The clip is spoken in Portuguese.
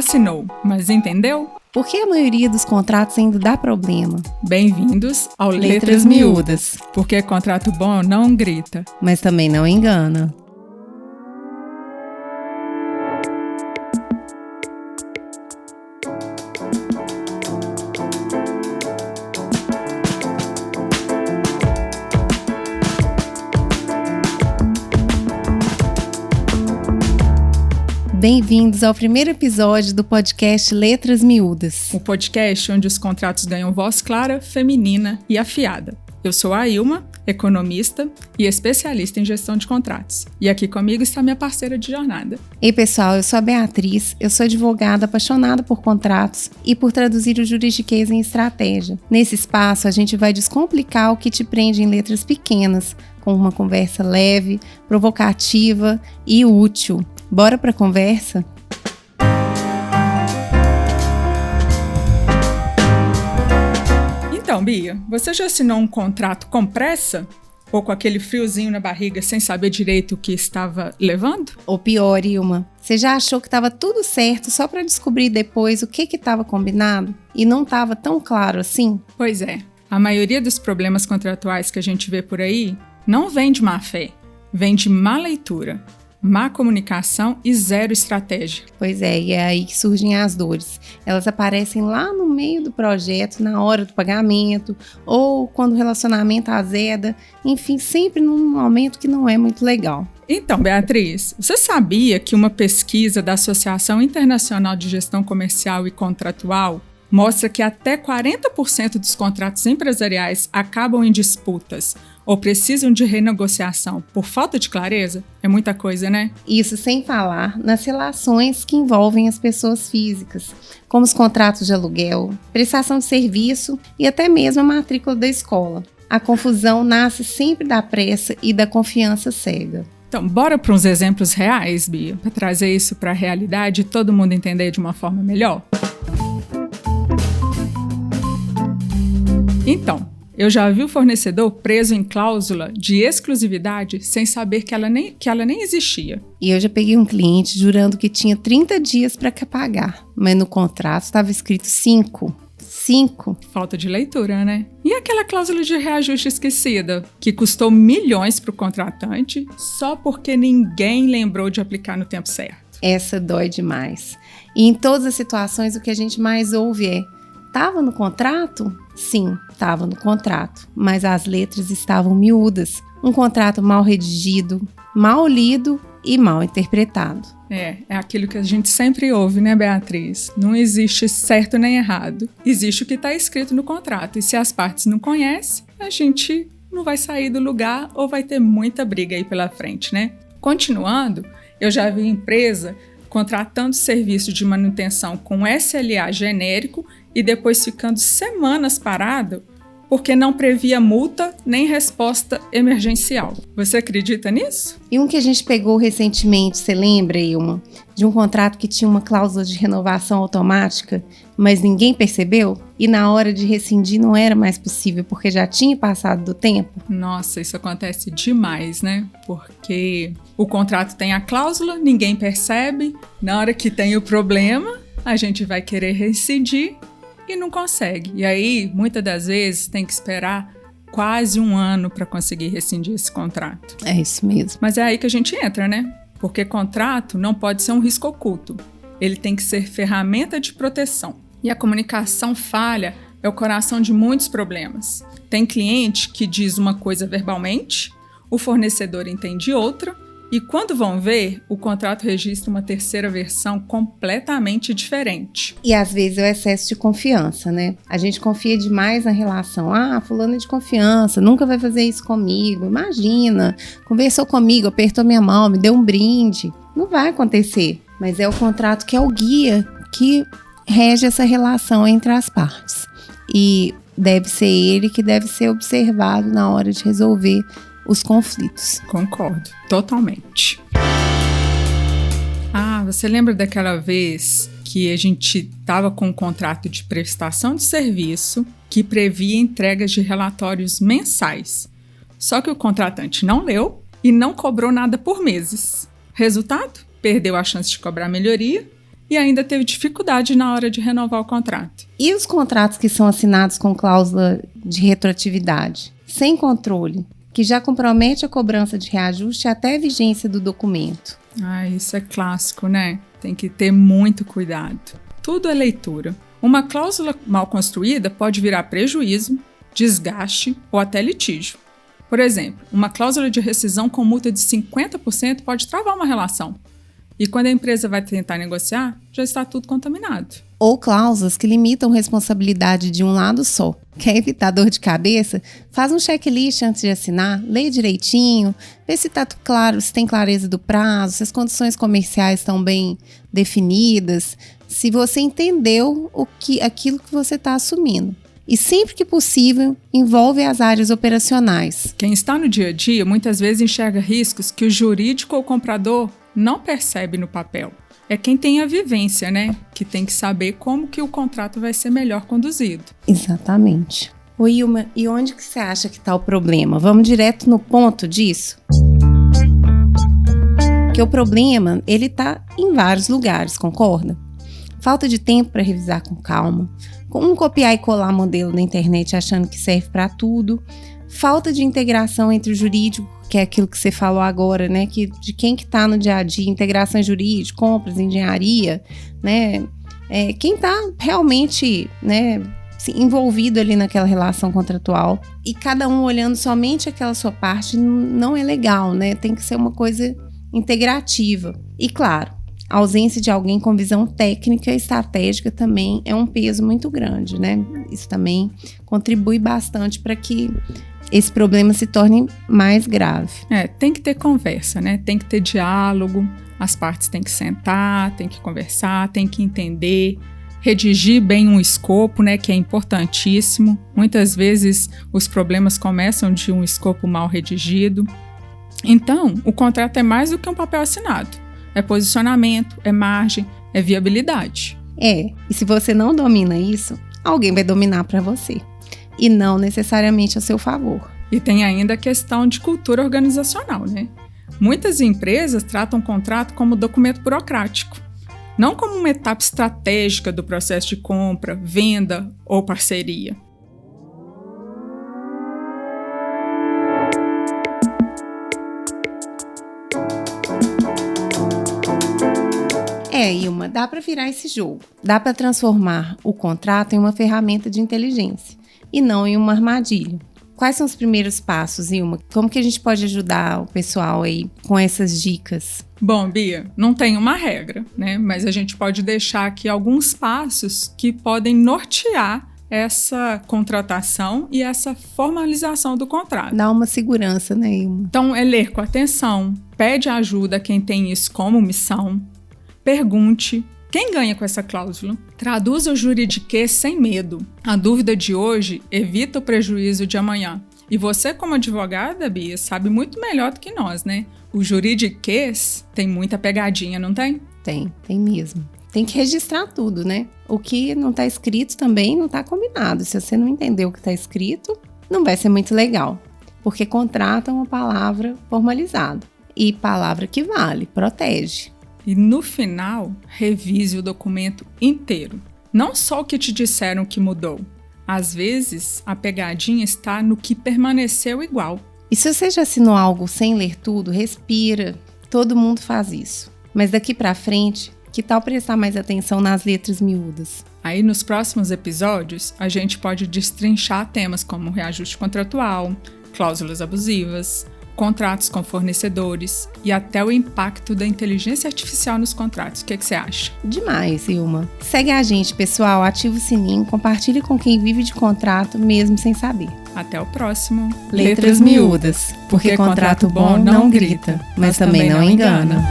Assinou, mas entendeu? Por que a maioria dos contratos ainda dá problema? Bem-vindos ao Letras Miúdas. Porque contrato bom não grita. Mas também não engana. Bem-vindos ao primeiro episódio do podcast Letras Miúdas. O podcast onde os contratos ganham voz clara, feminina e afiada. Eu sou a Ilma, economista e especialista em gestão de contratos. E aqui comigo está minha parceira de jornada. Ei pessoal, eu sou a Beatriz, eu sou advogada apaixonada por contratos e por traduzir o juridiquês em estratégia. Nesse espaço a gente vai descomplicar o que te prende em letras pequenas, com uma conversa leve, provocativa e útil. Bora pra conversa? Então, Bia, você já assinou um contrato com pressa? Ou com aquele friozinho na barriga sem saber direito o que estava levando? Ou pior, Ilma, você já achou que estava tudo certo só para descobrir depois o que estava combinado? E não estava tão claro assim? Pois é, a maioria dos problemas contratuais que a gente vê por aí não vem de má fé, vem de má leitura, má comunicação e zero estratégia. Pois é, e é aí que surgem as dores. Elas aparecem lá no meio do projeto, na hora do pagamento, ou quando o relacionamento azeda, enfim, sempre num momento que não é muito legal. Então, Beatriz, você sabia que uma pesquisa da Associação Internacional de Gestão Comercial e Contratual mostra que até 40% dos contratos empresariais acabam em disputas ou precisam de renegociação por falta de clareza? É muita coisa, né? Isso sem falar nas relações que envolvem as pessoas físicas, como os contratos de aluguel, prestação de serviço e até mesmo a matrícula da escola. A confusão nasce sempre da pressa e da confiança cega. Então, bora para uns exemplos reais, Bia, para trazer isso para a realidade e todo mundo entender de uma forma melhor? Então, eu já vi o fornecedor preso em cláusula de exclusividade sem saber que ela nem existia. E eu já peguei um cliente jurando que tinha 30 dias para pagar, mas no contrato estava escrito 5. Falta de leitura, né? E aquela cláusula de reajuste esquecida, que custou milhões para o contratante só porque ninguém lembrou de aplicar no tempo certo. Essa dói demais. E em todas as situações o que a gente mais ouve é: estava no contrato? Sim, estava no contrato, mas as letras estavam miúdas. Um contrato mal redigido, mal lido e mal interpretado. É aquilo que a gente sempre ouve, né, Beatriz? Não existe certo nem errado. Existe o que está escrito no contrato. E se as partes não conhecem, a gente não vai sair do lugar ou vai ter muita briga aí pela frente, né? Continuando, eu já vi empresa contratando serviço de manutenção com SLA genérico e depois ficando semanas parado porque não previa multa nem resposta emergencial. Você acredita nisso? E um que a gente pegou recentemente, você lembra, Ilma? De um contrato que tinha uma cláusula de renovação automática, mas ninguém percebeu? E na hora de rescindir não era mais possível, porque já tinha passado do tempo? Nossa, isso acontece demais, né? Porque o contrato tem a cláusula, ninguém percebe, na hora que tem o problema, a gente vai querer rescindir e não consegue. E aí, muitas das vezes, tem que esperar quase um ano para conseguir rescindir esse contrato. É isso mesmo. Mas é aí que a gente entra, né? Porque contrato não pode ser um risco oculto. Ele tem que ser ferramenta de proteção. E a comunicação falha é o coração de muitos problemas. Tem cliente que diz uma coisa verbalmente, o fornecedor entende outra, e quando vão ver, o contrato registra uma terceira versão completamente diferente. E às vezes é o excesso de confiança, né? A gente confia demais na relação. Fulano é de confiança, nunca vai fazer isso comigo. Imagina, conversou comigo, apertou minha mão, me deu um brinde. Não vai acontecer. Mas é o contrato que é o guia que rege essa relação entre as partes. E deve ser ele que deve ser observado na hora de resolver os conflitos. Concordo, totalmente. Você lembra daquela vez que a gente estava com um contrato de prestação de serviço que previa entregas de relatórios mensais? Só que o contratante não leu e não cobrou nada por meses. Resultado? Perdeu a chance de cobrar melhoria e ainda teve dificuldade na hora de renovar o contrato. E os contratos que são assinados com cláusula de retroatividade, sem controle, que já compromete a cobrança de reajuste até a vigência do documento? Isso é clássico, né? Tem que ter muito cuidado. Tudo é leitura. Uma cláusula mal construída pode virar prejuízo, desgaste ou até litígio. Por exemplo, uma cláusula de rescisão com multa de 50% pode travar uma relação. E quando a empresa vai tentar negociar, já está tudo contaminado. Ou cláusulas que limitam responsabilidade de um lado só. Quer evitar dor de cabeça? Faz um checklist antes de assinar, lê direitinho, vê se está claro, se tem clareza do prazo, se as condições comerciais estão bem definidas, se você entendeu aquilo que você está assumindo. E sempre que possível, envolve as áreas operacionais. Quem está no dia a dia muitas vezes enxerga riscos que o jurídico ou o comprador não percebe no papel. É quem tem a vivência, né? Que tem que saber como que o contrato vai ser melhor conduzido. Exatamente. Ô Ilma, e onde que você acha que está o problema? Vamos direto no ponto disso? Porque o problema, ele está em vários lugares, concorda? Falta de tempo para revisar com calma, um copiar e colar modelo na internet achando que serve para tudo, falta de integração entre o jurídico, que é aquilo que você falou agora, né, que de quem que está no dia a dia, integração jurídica, compras, engenharia, né, quem está realmente, né, envolvido ali naquela relação contratual, e cada um olhando somente aquela sua parte não é legal, né, tem que ser uma coisa integrativa. E claro, a ausência de alguém com visão técnica e estratégica também é um peso muito grande, né? Isso também contribui bastante para que esse problema se torne mais grave. Tem que ter conversa, né? Tem que ter diálogo, as partes têm que sentar, têm que conversar, têm que entender, redigir bem um escopo, né? Que é importantíssimo. Muitas vezes os problemas começam de um escopo mal redigido. Então, o contrato é mais do que um papel assinado. É posicionamento, é margem, é viabilidade. E se você não domina isso, alguém vai dominar para você. E não necessariamente a seu favor. E tem ainda a questão de cultura organizacional, né? Muitas empresas tratam o contrato como documento burocrático, não como uma etapa estratégica do processo de compra, venda ou parceria. Ilma, dá para virar esse jogo. Dá para transformar o contrato em uma ferramenta de inteligência e não em uma armadilha. Quais são os primeiros passos, Ilma? Como que a gente pode ajudar o pessoal aí com essas dicas? Bom, Bia, não tem uma regra, né? Mas a gente pode deixar aqui alguns passos que podem nortear essa contratação e essa formalização do contrato. Dá uma segurança, né, Ilma? Então, é ler com atenção, pede ajuda a quem tem isso como missão. Pergunte, quem ganha com essa cláusula? Traduza o juridiquês sem medo. A dúvida de hoje evita o prejuízo de amanhã. E você, como advogada, Bia, sabe muito melhor do que nós, né? O juridiquês tem muita pegadinha, não tem? Tem mesmo. Tem que registrar tudo, né? O que não está escrito também não está combinado. Se você não entender o que está escrito, não vai ser muito legal. Porque contrato é uma palavra formalizada. E palavra que vale, protege. E no final, revise o documento inteiro. Não só o que te disseram que mudou. Às vezes, a pegadinha está no que permaneceu igual. E se você já assinou algo sem ler tudo, respira. Todo mundo faz isso. Mas daqui pra frente, que tal prestar mais atenção nas letras miúdas? Aí, nos próximos episódios, a gente pode destrinchar temas como reajuste contratual, cláusulas abusivas, contratos com fornecedores e até o impacto da inteligência artificial nos contratos. O que você acha? Demais, Ilma. Segue a gente, pessoal, ativa o sininho, compartilhe com quem vive de contrato mesmo sem saber. Até o próximo. Letras miúdas, porque contrato bom não grita, mas também não engana.